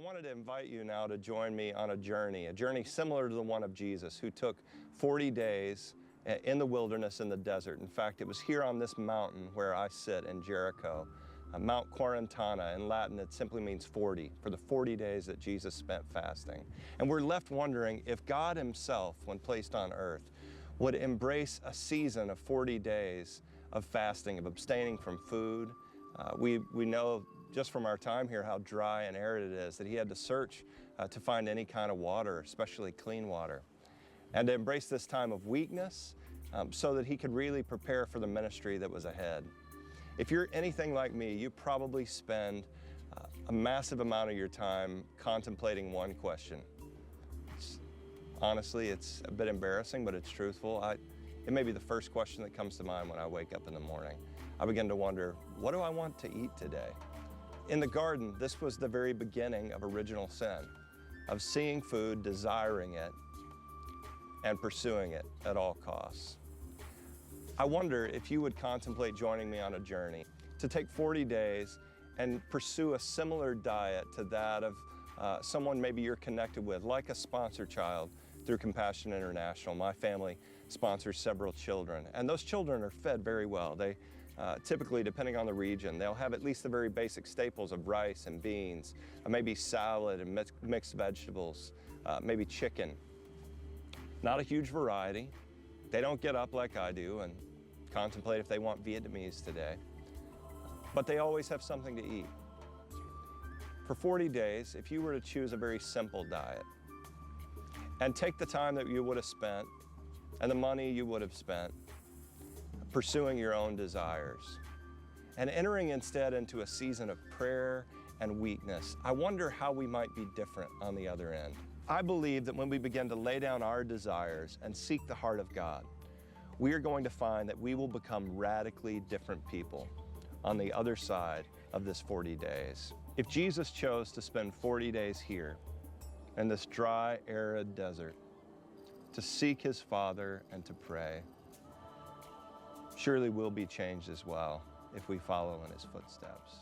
wanted to invite you now to join me on a journey similar to the one of Jesus, who took 40 days in the wilderness in the desert. In fact, it was here on this mountain where I sit in Jericho, Mount Quarantana. In Latin, it simply means 40, for the 40 days that Jesus spent fasting. And we're left wondering if God himself, when placed on earth, would embrace a season of 40 days of fasting, of abstaining from food. We know just from our time here how dry and arid it is, that he had to search to find any kind of water, especially clean water. And to embrace this time of weakness so that he could really prepare for the ministry that was ahead. If you're anything like me, you probably spend a massive amount of your time contemplating one question. Honestly, it's a bit embarrassing, but it's truthful. It may be the first question that comes to mind when I wake up in the morning. I begin to wonder, what do I want to eat today? In the garden, this was the very beginning of original sin, of seeing food, desiring it, and pursuing it at all costs. I wonder if you would contemplate joining me on a journey to take 40 days and pursue a similar diet to that of someone maybe you're connected with, like a sponsor child through Compassion International. My family sponsors several children, and those children are fed very well. They typically, depending on the region, they'll have at least the very basic staples of rice and beans, maybe salad and mixed vegetables, maybe chicken. Not a huge variety. They don't get up like I do and contemplate if they want Vietnamese today, but they always have something to eat. For 40 days, if you were to choose a very simple diet and take the time that you would have spent and the money you would have spent pursuing your own desires and entering instead into a season of prayer and weakness, I wonder how we might be different on the other end. I believe that when we begin to lay down our desires and seek the heart of God, we are going to find that we will become radically different people on the other side of this 40 days. If Jesus chose to spend 40 days here in this dry, arid desert to seek his Father and to pray, surely we'll be changed as well if we follow in his footsteps.